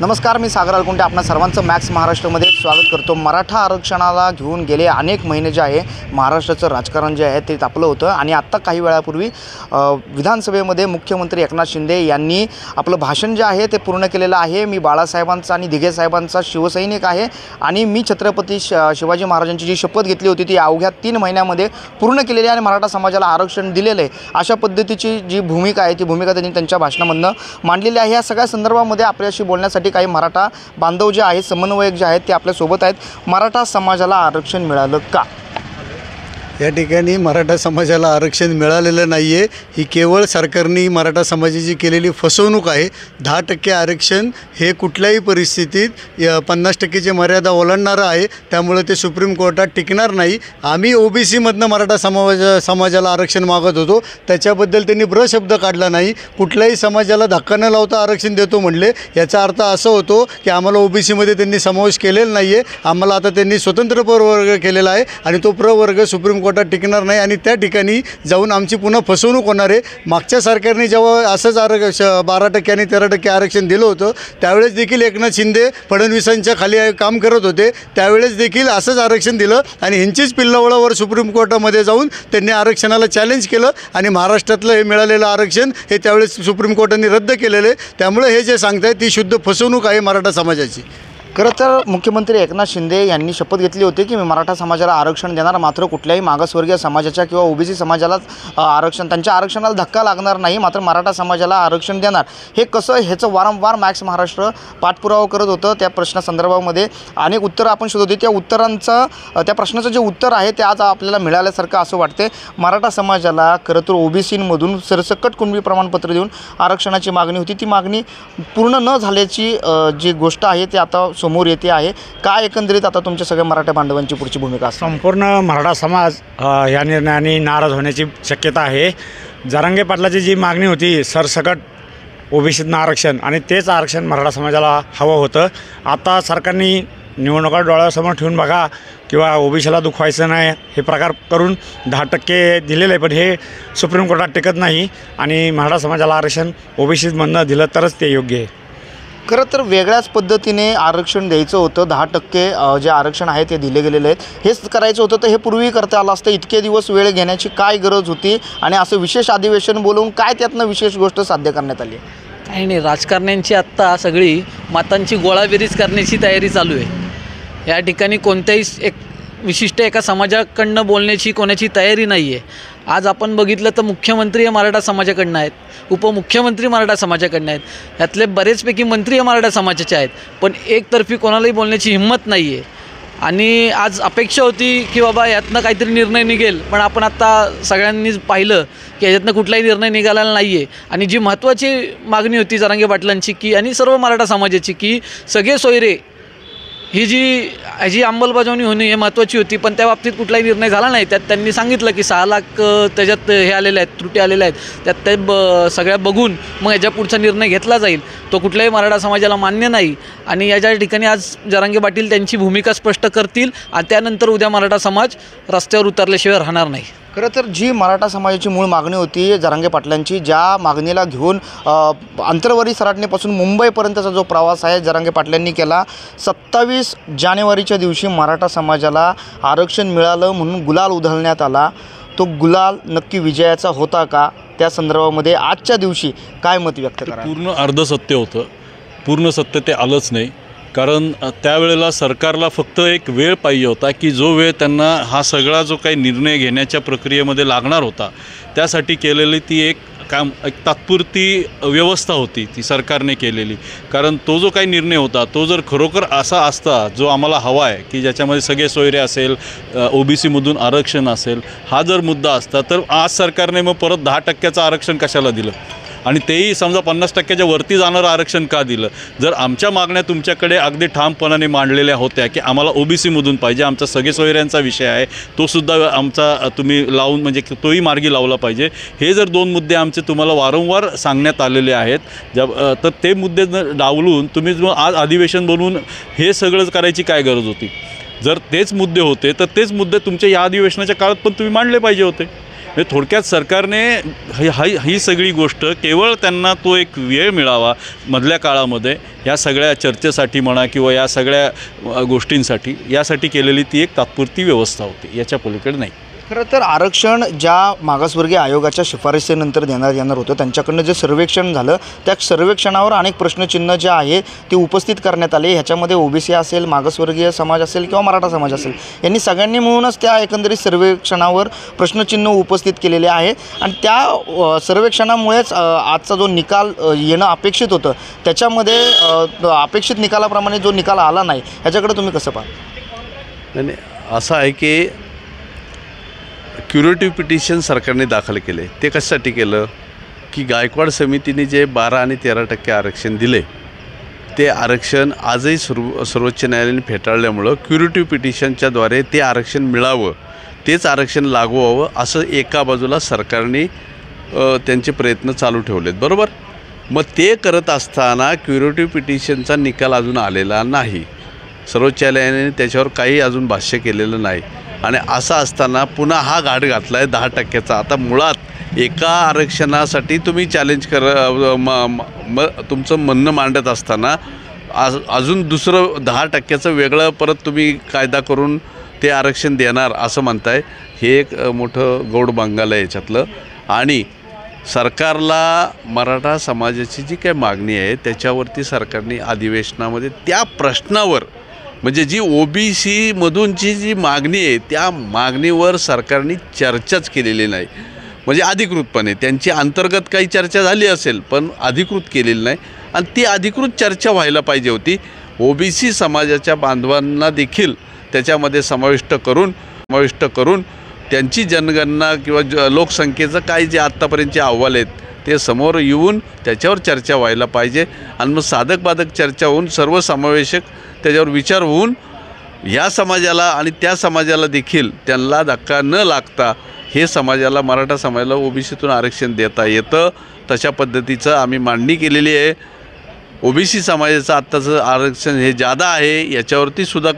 नमस्कार, मी सागर अलकुंटे आपणा सर्वांचं मॅक्स महाराष्ट्रामध्ये स्वागत करतो। मराठा आरक्षणाला घेऊन गेले अनेक महिने जे आहे महाराष्ट्राचं राजकारण जे आहे ते तापलं होतं आणि आत्ता काही वेळापूर्वी विधानसभेमध्ये मुख्यमंत्री एकनाथ शिंदे यांनी आपलं भाषण जे आहे ते पूर्ण केलेलं आहे। मी बाळासाहेबांचा आणि दिघे साहेबांचा शिवसैनिक आहे आणि मी छत्रपती शिवाजी महाराजांची जी शपथ घेतली होती ती अवघ्या 3 महिन्यामध्ये पूर्ण केलेली आहे आणि मराठा समाजाला आरक्षण दिलेलं आहे अशा पद्धतीची जी भूमिका आहे ती भूमिका त्यांनी त्यांच्या भाषणामधनं मांडलेली आहे। या सगळ्या संदर्भामध्ये आपल्याशी बोलण्यासाठी काही मराठा बांधव जे आहेत, समन्वयक जे आहेत ते आपल्या सोबत आहेत। मराठा समाजाला आरक्षण मिळालं का? या ठिकाणी मराठा समाजाला आरक्षण मिळालेलं नाही आहे। ही केवळ सरकारने मराठा समाजाची केलेली फसवणूक आहे। 10% आरक्षण हे कुठल्याही परिस्थितीत 50%ची मर्यादा ओलांडणारं आहे, त्यामुळे ते सुप्रीम कोर्टात टिकणार नाही। आम्ही ओबीसीमधनं मराठा समाजाला आरक्षण मागत होतो, त्याच्याबद्दल त्यांनी ब्रशब्द काढला नाही। कुठल्याही समाजाला धक्का न लावता आरक्षण देतो म्हणले, याचा अर्थ असं होतो की आम्हाला ओबीसीमध्ये त्यांनी समावेश केलेला नाही आहे। आम्हाला आता त्यांनी स्वतंत्र प्रवर्ग केलेला आहे आणि तो प्रवर्ग सुप्रीम कोर्टात टिकणार नाही आणि त्या ठिकाणी जाऊन आमची पुन्हा फसवणूक होणार आहे। मागच्या सरकारने जेव्हा असंच 12% आणि 13% आरक्षण दिलं होतं त्यावेळेस देखील एकनाथ शिंदे फडणवीसांच्या खाली काम करत होते, त्यावेळेस देखील असंच आरक्षण दिलं आणि ह्यांचीच पिल्लावळावर सुप्रीम कोर्टामध्ये जाऊन त्यांनी आरक्षणाला चॅलेंज केलं आणि महाराष्ट्रातलं हे मिळालेलं आरक्षण हे त्यावेळेस सुप्रीम कोर्टाने रद्द केलेलं आहे। त्यामुळे हे जे सांगताय ती शुद्ध फसवणूक आहे मराठा समाजाची। खरं तर मुख्यमंत्री एकनाथ शिंदे यांनी शपथ घेतली होती की मी मराठा समाजाला आरक्षण देणार, मात्र कुठल्याही मागासवर्गीय समाजाच्या किंवा ओबीसी समाजाला आरक्षण, त्यांच्या आरक्षणाला धक्का लागणार नाही, मात्र मराठा समाजाला आरक्षण देणार। हे कसं, ह्याचं वारंवार मॅक्स महाराष्ट्र पाठपुरावा करत होतं। त्या प्रश्नासंदर्भामध्ये अनेक उत्तरं आपण शोधत होती। त्या उत्तरांचं, त्या प्रश्नाचं जे उत्तर आहे ते आज आपल्याला मिळाल्यासारखं असं वाटते। मराठा समाजाला खरं तर ओबीसीमधून सरसकट कुणबी प्रमाणपत्र देऊन आरक्षणाची मागणी होती, ती मागणी पूर्ण न झाल्याची जी गोष्ट आहे ती आता समोर येते आहे। काय एकंदरीत आता तुमच्या सगळ्या मराठा बांधवांची पुढची भूमिका असते? संपूर्ण मराठा समाज या निर्णयाने नाराज होण्याची शक्यता आहे। जरांगे पाटलाची जी मागणी होती सरसकट ओबीसीतनं आरक्षण, आणि तेच आरक्षण मराठा समाजाला हवं होतं। आता सरकारने निवडणुका डोळ्यासमोर ठेवून बघा किंवा ओबीसीला दुखवायचं नाही हे प्रकार करून 10% दिलेलं आहे, पण हे सुप्रीम कोर्टात टिकत नाही आणि मराठा समाजाला आरक्षण ओबीसीमधनं दिलं तरच ते योग्य आहे। खरं तर वेगळ्याच पद्धतीने आरक्षण द्यायचं होतं। 10% जे आरक्षण आहे ते दिले गेलेले आहेत, हेच करायचं होतं तर हे पूर्वी करता आलं असतं। इतके दिवस वेळ घेण्याची काय गरज होती आणि असं विशेष अधिवेशन बोलवून काय त्यातनं विशेष गोष्ट साध्य करण्यात आली? काही नाही, राजकारण्यांची आत्ता सगळी मतांची गोळाबेरीज करण्याची तयारी चालू आहे। या ठिकाणी कोणत्याही एक विशिष्ट एका समाजाकडनं बोलण्याची कोणाची तयारी नाही आहे। आज आपण बघितलं तर मुख्यमंत्री हे मराठा समाजाकडनं आहेत, उपमुख्यमंत्री मराठा समाजाकडनं आहेत, ह्यातले बरेचपैकी मंत्री हे मराठा समाजाचे आहेत, पण एकतर्फी कोणालाही बोलण्याची हिंमत नाही आहे। आणि आज अपेक्षा होती की बाबा यातनं काहीतरी निर्णय निघेल, पण आपण आत्ता सगळ्यांनीच पाहिलं की याच्यातनं कुठलाही निर्णय निघालेला नाही आहे। आणि जी महत्त्वाची मागणी होती जरांगे पाटलांची की आणि सर्व मराठा समाजाची की सगळे सोयरे ही जी अंमलबजावणी होणे हे महत्त्वाची होती, पण त्या बाबतीत कुठलाही निर्णय झाला नाही। त्यात त्यांनी सांगितलं की 6 लाख त्याच्यात हे आलेले आहेत, त्रुटी आलेल्या आहेत, त्यात ते सगळ्या बघून मग याच्या पुढचा निर्णय घेतला जाईल। तो कुठल्याही मराठा समाजाला मान्य नाही आणि याच्या ठिकाणी आज जरांगे पाटील त्यांची भूमिका स्पष्ट करतील आणि त्यानंतर उद्या मराठा समाज रस्त्यावर उतरल्याशिवाय राहणार नाही। खरं तर जी मराठा समाजाची मूळ मागणी होती जरांगे पाटलांची, ज्या मागणीला घेऊन आंतरवाली सराटणीपासून मुंबईपर्यंतचा जो प्रवास आहे जरांगे पाटलांनी केला, 27 जानेवारीच्या दिवशी मराठा समाजाला आरक्षण मिळालं म्हणून गुलाल उधळण्यात आला। तो गुलाल नक्की विजयाचा होता का? त्या संदर्भामध्ये आजच्या दिवशी काय मत व्यक्त करा? पूर्ण अर्धसत्य होतं, पूर्ण सत्य ते आलंच नाही। कारण त्यावेळेला सरकारला फक्त एक वेळ पाहिजे होता की जो वेळ त्यांना हा सगळा जो काही निर्णय घेण्याच्या प्रक्रियेमध्ये लागणार होता त्यासाठी केलेली ती एक तात्पुरती व्यवस्था होती ती सरकारने केलेली। कारण तो जो काही निर्णय होता तो जर खरोखर असा असता जो आम्हाला हवा आहे की ज्याच्यामध्ये सगळे सोयरे असेल, ओबीसीमधून आरक्षण असेल, हा जर मुद्दा असता तर आज सरकारने मग परत 10%चं आरक्षण कशाला दिलं आणि तेही समजा 50%च्या वरती जाणारं आरक्षण का दिलं? जर आमच्या मागण्या तुमच्याकडे अगदी ठामपणाने मांडलेल्या होत्या की आम्हाला ओबीसीमधून पाहिजे, आमचा सगळे सोयऱ्यांचा विषय आहे, तोसुद्धा आमचा तुम्ही लावून म्हणजे तोही मार्गी लावला पाहिजे, हे जर 2 मुद्दे आमचे तुम्हाला वारंवार सांगण्यात आलेले आहेत तर ते मुद्दे डावलून तुम्ही आज अधिवेशन बोलवून हे सगळं करायची काय गरज होती? जर तेच मुद्दे होते तर तेच मुद्दे तुमच्या या अधिवेशनाच्या काळात पण तुम्ही मांडले पाहिजे होते। म्हणजे थोडक्यात सरकारने ही सगळी गोष्ट केवळ त्यांना तो एक वेळ मिळावा मधल्या काळामध्ये या सगळ्या चर्चेसाठी म्हणा किंवा या सगळ्या गोष्टींसाठी यासाठी केलेली ती एक तात्पुरती व्यवस्था होती, याच्या पलीकडे नाही. खरं तर आरक्षण ज्या मागासवर्गीय आयोगाच्या शिफारसीनंतर देण्यात येणार होतं त्यांच्याकडनं जे सर्वेक्षण झालं त्या सर्वेक्षणावर अनेक प्रश्नचिन्ह जे आहे ते उपस्थित करण्यात आले. ह्याच्यामध्ये ओबीसी असेल, मागासवर्गीय समाज असेल किंवा मराठा समाज असेल, यांनी सगळ्यांनी मिळूनच त्या एकंदरीत सर्वेक्षणावर प्रश्नचिन्ह उपस्थित केलेले आहे आणि त्या सर्वेक्षणामुळेच आजचा जो निकाल येणं अपेक्षित होतं त्याच्यामध्ये अपेक्षित निकालाप्रमाणे जो निकाल आला नाही ह्याच्याकडे तुम्ही कसं पाहता? नाही, असं आहे की क्युरेटिव्ह पिटिशन सरकारने दाखल केले. ते कशासाठी केलं की गायकवाड समितीने जे 12 आणि 13% आरक्षण दिले ते आरक्षण आजही सर्वोच्च न्यायालयाने फेटाळल्यामुळं क्युरेटिव्ह पिटिशनच्याद्वारे ते आरक्षण मिळावं, तेच आरक्षण लागू व्हावं असं एका बाजूला सरकारने त्यांचे प्रयत्न चालू ठेवलेत, बरोबर. मग ते करत असताना क्युरेटिव्ह पिटिशनचा निकाल अजून आलेला नाही. सर्वोच्च न्यायालयाने त्याच्यावर काही अजून भाष्य केलेलं नाही आणि असं असताना पुन्हा हा घाट घातला आहे 10%चा. आता मुळात एका आरक्षणासाठी तुम्ही चॅलेंज तुमचं म्हणणं मांडत असताना अजून दुसरं 10%चं वेगळं परत तुम्ही कायदा करून ते आरक्षण देणार असं म्हणताय. हे एक मोठं गौड बांगाल आहे याच्यातलं. आणि सरकारला मराठा समाजाची जी काही मागणी आहे त्याच्यावरती सरकारने अधिवेशनामध्ये त्या प्रश्नावर म्हणजे जी OBC-मधूनची जी मागणी आहे त्या मागणीवर सरकारने चर्चाच केलेली नाही. म्हणजे अधिकृतपणे त्यांची अंतर्गत काही चर्चा झाली असेल पण अधिकृत केलेली नाही आणि ती अधिकृत चर्चा व्हायला पाहिजे होती. OBC समाजाच्या बांधवांना देखील त्याच्यामध्ये समाविष्ट करून त्यांची जनगणना किंवा लोकसंख्येचं काय जे आत्तापर्यंतचे अहवाल आहेत ते समोर येऊन त्याच्यावर चर्चा व्हायला पाहिजे आणि मग साधक बाधक चर्चा होऊन सर्वसमावेशक त्याच्यावर विचार होऊन या समाजाला आणि त्या समाजाला देखील त्यांना धक्का न लागता हे समाजाला मराठा समाजाला OBC-तून आरक्षण देता येतं. तशा पद्धतीचं आम्ही मांडणी केलेली आहे. OBC समाजाचं आत्ताचं आरक्षण हे जादा आहे याच्यावरती सुद्धा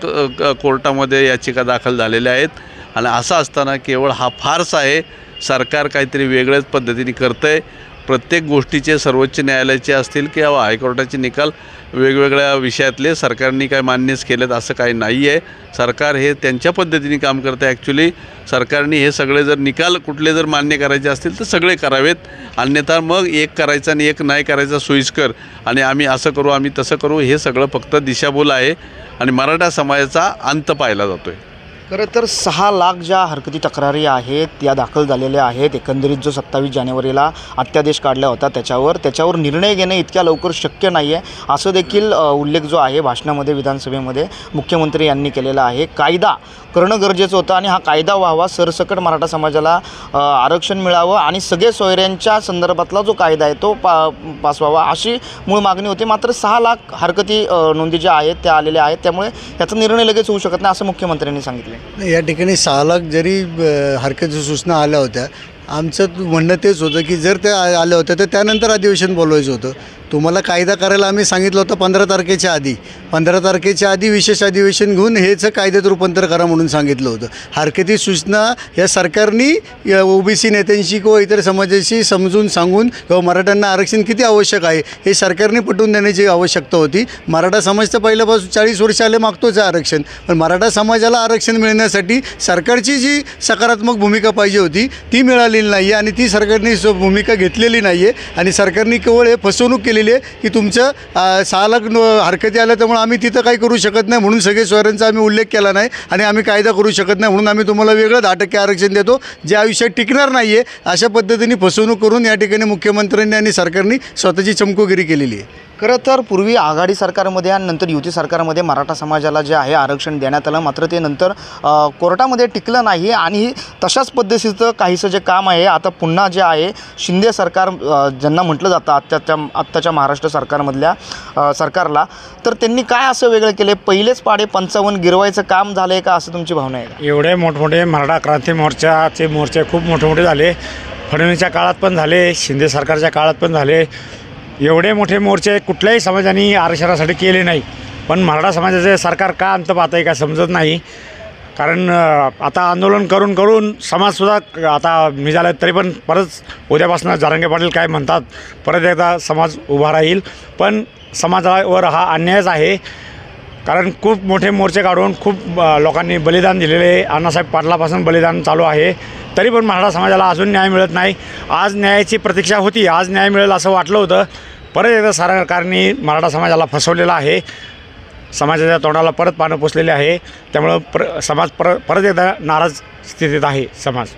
कोर्टामध्ये याचिका दाखल झालेल्या आहेत आणि असं असताना केवळ हा फार्स आहे. सरकार काहीतरी वेगळ्याच पद्धतीने करतं आहे. प्रत्येक गोष्टीचे सर्वोच्च न्यायालयाचे असतील किंवा हायकोर्टाचे निकाल वेगवेगळ्या विषयातले सरकारने काय मान्यच केलेत असं काही नाही आहे. सरकार हे त्यांच्या पद्धतीने काम करतं. ॲक्च्युली सरकारने हे सगळे जर निकाल कुठले जर मान्य करायचे असतील तर सगळे करावेत, अन्यथा मग एक करायचं आणि एक नाही करायचा सोयीस्कर आणि आम्ही असं करू आम्ही तसं करू हे सगळं फक्त दिशाभूल आहे आणि मराठा समाजाचा अंत पाहिला जातो आहे. खरं तर 6 लाख ज्या हरकती तक्रारी आहेत त्या दाखल झालेल्या आहेत. एकंदरीत जो 27 जानेवारीला अध्यादेश काढला होता त्याच्यावर निर्णय घेणे इतक्या लवकर शक्य नाही आहे असं देखील उल्लेख जो आहे भाषणामध्ये विधानसभेमध्ये मुख्यमंत्री यांनी केलेला आहे. कायदा करणं गरजेचं होतं आणि हा कायदा व्हावा, सरसकट मराठा समाजाला आरक्षण मिळावं आणि सगळे सोयऱ्यांच्या संदर्भातला जो कायदा आहे तो पास व्हावा अशी मूळ मागणी होती. मात्र 6 लाख हरकती नोंदी ज्या आहेत त्या आलेल्या आहेत त्यामुळे याचा निर्णय लगेच होऊ शकत नाही असं मुख्यमंत्र्यांनी सांगितलं. या ठिकाणी 6 लाख जरी हरकती सूचना आल्या होत्या आमचं म्हणणं तेच होतं की जर त्या आल्या होत्या तर त्यानंतर अधिवेशन बोलवायचं होतं. तुम्हाला कायदा करायला आम्ही सांगितलं होतं 15 तारखेच्या आधी. 15 तारखेच्या आधी विशेष अधिवेशन घेऊन हेच कायद्यात रूपांतर करा म्हणून सांगितलं होतं. हरकती सूचना या सरकारने OBC नेत्यांशी किंवा इतर समाजाशी समजून सांगून किंवा मराठ्यांना आरक्षण किती आवश्यक आहे हे सरकारने पटवून देण्याची आवश्यकता होती. मराठा समाज तर पहिल्यापासून 40 वर्ष आले मागतोच आहे आरक्षण, पण मराठा समाजाला आरक्षण मिळण्यासाठी सरकारची जी सकारात्मक भूमिका पाहिजे होती ती मिळालेली नाही आहे आणि ती सरकारने भूमिका घेतलेली नाही आहे आणि सरकारने केवळ हे फसवणूक केलेली आहे की तुमचं 6 लाख हरकती आल्या त्यामुळे आम्ही तिथं काही करू शकत नाही म्हणून सगळे सोयऱ्यांचा आम्ही उल्लेख केला नाही आणि आम्ही कायदा करू शकत नाही म्हणून आम्ही तुम्हाला वेगळं 10% आरक्षण देतो जे आयुष्यात टिकणार नाही आहे. अशा पद्धतीने फसवणूक करून या ठिकाणी मुख्यमंत्र्यांनी आणि सरकारने स्वतःची चमकोगिरी केलेली आहे. खरं तर पूर्वी आघाडी सरकारमध्ये आणि नंतर युती सरकारमध्ये मराठा समाजाला जे आहे आरक्षण देण्यात आलं, मात्र ते नंतर कोर्टामध्ये टिकलं नाही आणि तशाच पद्धतीचं काहीसं जे काम आहे आता पुन्हा जे आहे शिंदे सरकार ज्यांना म्हटलं जातं आत्ताच्या महाराष्ट्र सरकारला, तर त्यांनी काय असं वेगळं केलं? पहिलेच पाडे 55 गिरवायचं काम झालं आहे का असं तुमची भावना आहे? एवढे मोठमोठे मराठा क्रांती मोर्चे खूप मोठे झाले. फडणवीसच्या काळात पण झाले, शिंदे सरकारच्या काळात पण झाले. एवढे मोठे मोर्चे कुठल्याही समाजाने आरक्षणासाठी केले नाही, पण मराठा समाजाचे सरकार का अंत पाहत आहे का समजत नाही. कारण आता आंदोलन करून करून समाजसुद्धा आता मी झालं तरी पण परत उद्यापासून जरांगे पाटील काय म्हणतात परत एकदा समाज उभा राहील. पण समाजावर हा अन्यायच आहे. कारण खूप मोठे मोर्चे काढून खूप लोकांनी बलिदान दिलेले आहे. अण्णासाहेब पाटलापासून बलिदान चालू आहे. तरी पण मराठा समाजाला अजून न्याय मिळत नाही. आज न्यायाची प्रतीक्षा होती. आज न्याय मिळेल असं वाटलं होतं. परत एकदा सरकारने मराठा समाजाला फसवलेलं आहे. समाजाच्या तोंडाला परत पानं पोचलेले आहे. त्यामुळं समाज परत एकदा नाराज स्थितीत आहे समाज.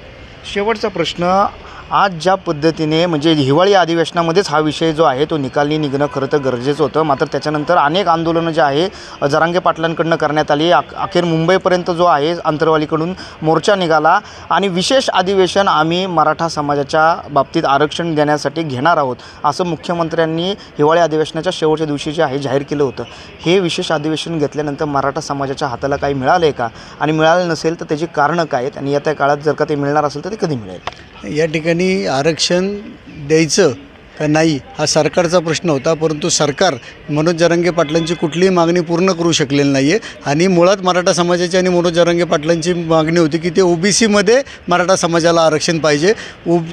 शेवटचा प्रश्न, आज ज्या पद्धतीने म्हणजे हिवाळी अधिवेशनामध्येच हा विषय जो आहे तो निकाली निघणं खरं तर गरजेचं होतं. मात्र त्याच्यानंतर अनेक आंदोलनं जे आहे जरांगे पाटलांकडनं करण्यात आली. अखेर मुंबईपर्यंत जो आहे अंतरवालीकडून मोर्चा निघाला आणि विशेष अधिवेशन आम्ही मराठा समाजाच्या बाबतीत आरक्षण देण्यासाठी घेणार आहोत असं मुख्यमंत्र्यांनी हिवाळी अधिवेशनाच्या शेवटच्या दिवशी जे आहे जाहीर केलं होतं. हे विशेष अधिवेशन घेतल्यानंतर मराठा समाजाच्या हाताला काही मिळालं आहे का आणि मिळालं नसेल तर त्याची कारणं काय आहेत आणि येत्या काळात जर का ते मिळणार असेल तर ते कधी मिळेल? या ठिकाणी आरक्षण द्यायचं का नाही हा सरकारचा प्रश्न होता. परंतु सरकार मनोज जरांगे पाटलांची कुठलीही मागणी पूर्ण करू शकलेली नाही आहे. आणि मुळात मराठा समाजाची आणि मनोज जरांगे पाटलांची मागणी होती की ते OBCमध्ये मराठा समाजाला आरक्षण पाहिजे.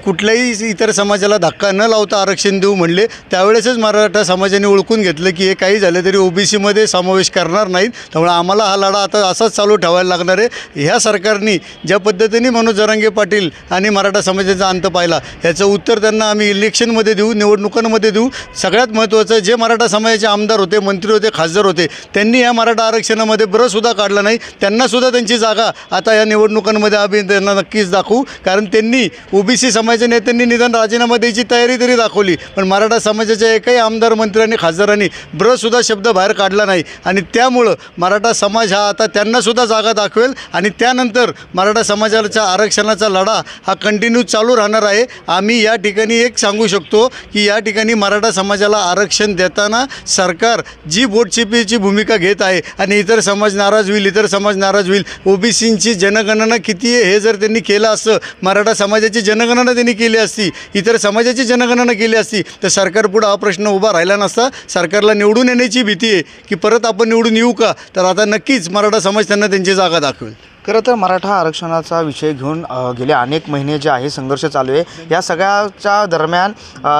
कुठल्याही इतर समाजाला धक्का न लावता आरक्षण देऊ म्हणले. त्यावेळेसच मराठा समाजाने ओळखून घेतलं की हे काही झालं तरी OBCमध्ये समावेश करणार नाहीत. त्यामुळे आम्हाला हा लढा आता असाच चालू ठेवायला लागणार आहे. ह्या सरकारने ज्या पद्धतीने मनोज जरांगे पाटील आणि मराठा समाजाचा अंत पाहिला ह्याचं उत्तर त्यांना आम्ही इलेक्शनमध्ये देऊ, निवडणुकांमध्ये देऊ. सगळ्यात महत्त्वाचं जे मराठा समाजाचे आमदार होते, मंत्री होते, खासदार होते त्यांनी या मराठा आरक्षणामध्ये बरंसुद्धा काढलं नाही. त्यांनासुद्धा त्यांची जागा आता या निवडणुकांमध्ये आम्ही त्यांना नक्कीच दाखवू. कारण त्यांनी OBC समाजाच्या नेत्यांनी निदान राजीनामा द्यायची तयारी तरी दाखवली. पण मराठा समाजाच्या एकही आमदार, मंत्र्यांनी, खासदारांनी बरंसुद्धा शब्द बाहेर काढला नाही. आणि त्यामुळं मराठा समाज हा आता त्यांनासुद्धा जागा दाखवेल आणि त्यानंतर मराठा समाजाच्या आरक्षणाचा लढा हा कंटिन्यू चालू राहणार आहे. आम्ही या ठिकाणी एक सांगू शकतो की या ठिकाणी मराठा समाजाला आरक्षण देताना सरकार जी बोटचेपीची भूमिका घेत आहे आणि इतर समाज नाराज होईल, इतर समाज नाराज होईल. OBCची जनगणना किती आहे हे जर त्यांनी केलं असतं, मराठा समाजाची जनगणना त्यांनी केली असती, इतर समाजाची जनगणना केली असती तर सरकारपुढं हा प्रश्न उभा राहिला नसता. सरकारला निवडून येण्याची भीती आहे की परत आपण निवडून येऊ का, तर आता नक्कीच मराठा समाज त्यांना त्यांची जागा दाखवेल. खरं तर मराठा आरक्षणाचा विषय घेऊन गेले अनेक महिने जे आहे संघर्ष चालू आहे. या सगळ्याच्या दरम्यान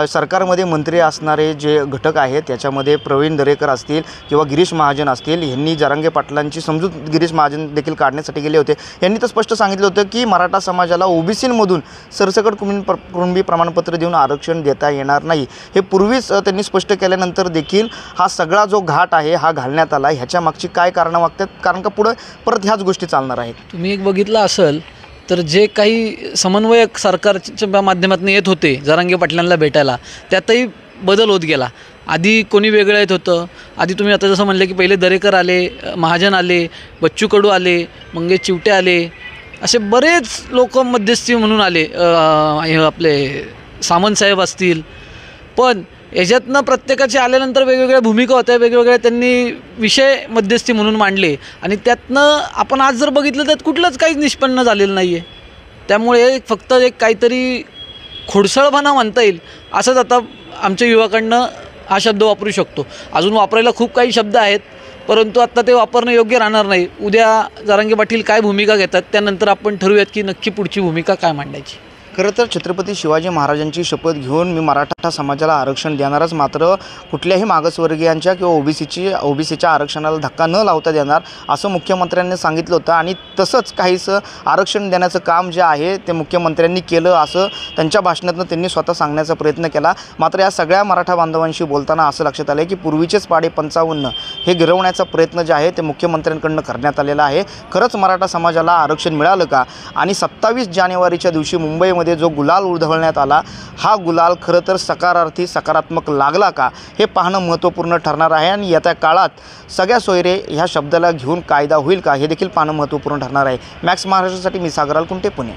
सरकारमध्ये मंत्री असणारे जे घटक आहेत त्याच्यामध्ये प्रवीण दरेकर असतील किंवा गिरीश महाजन असतील, यांनी जरांगे पाटलांची समजूत गिरीश महाजन देखील काढण्यासाठी गेले होते. यांनी तर स्पष्ट सांगितलं होतं की मराठा समाजाला OBCमधून सरसकट कुणबी प्रमाणपत्र देऊन आरक्षण देता येणार नाही. हे पूर्वीच त्यांनी स्पष्ट केल्यानंतर देखील हा सगळा जो घाट आहे हा घालण्यात आला. ह्याच्या मागची काय कारणं वागतात? कारण का पुढं परत ह्याच गोष्टी चालणार आहेत. तुम्ही एक बघितलं असेल तर जे काही समन्वयक सरकारच्या माध्यमातून येत होते जरांगे पाटलांना भेटायला, त्यातही बदल होत गेला. आधी कोणी वेगळं येत होतं. आधी तुम्ही आता जसं म्हणले की पहिले दरेकर आले, महाजन आले, बच्चू कडू आले, मंगेश चिवटे आले, असे बरेच लोक मध्यस्थी म्हणून आले. आपले सामंतसाहेब असतील. पण याच्यातनं प्रत्येकाचे आल्यानंतर वेगवेगळ्या भूमिका होत्या, वेगवेगळ्या त्यांनी विषय मध्यस्थी म्हणून मांडले आणि त्यातनं आपण आज जर बघितलं तर कुठलंच काहीच निष्पन्न झालेलं नाही आहे. त्यामुळे फक्त एक काहीतरी खोडसळपणा म्हणता येईल असंच आता आमच्या युवकांना हा शब्द वापरू शकतो. अजून वापरायला खूप काही शब्द आहेत परंतु आत्ता ते वापरणं योग्य राहणार नाही. उद्या जरांगे पाटील काय भूमिका घेतात त्यानंतर आपण ठरवूयात की नक्की पुढची भूमिका काय मांडायची. खरं तर छत्रपती शिवाजी महाराजांची शपथ घेऊन मी मराठा समाजाला आरक्षण देणारच, मात्र कुठल्याही मागासवर्गीयांच्या किंवा ओबीसीच्या आरक्षणाला धक्का न लावता देणार असं मुख्यमंत्र्यांनी सांगितलं होतं. आणि तसंच काहीसं आरक्षण देण्याचं काम जे आहे ते मुख्यमंत्र्यांनी केलं असं त्यांच्या भाषणातून त्यांनी स्वतः सांगण्याचा प्रयत्न केला. मात्र या सगळ्या मराठा बांधवांशी बोलताना असं लक्षात आलं की पूर्वीचेच पाडे 55 हे गिरवण्याचा प्रयत्न जे आहे ते मुख्यमंत्र्यांकडून करण्यात आलेला आहे. खरंच मराठा समाजाला आरक्षण मिळालं का? आणि 27 जानेवारीच्या दिवशी मुंबईमध्ये जो गुलाल उधळण्यात आला हा गुलाल खरं तर सकारात्मक लागला का हे पाहणं महत्त्वपूर्ण ठरणार आहे. आणि येत्या काळात सगळ्या सोयरे ह्या शब्दाला घेऊन कायदा होईल का हे देखील पाहणं महत्त्वपूर्ण ठरणार आहे. मॅक्स महाराष्ट्रासाठी मी सागराल कुंटे, पुणे.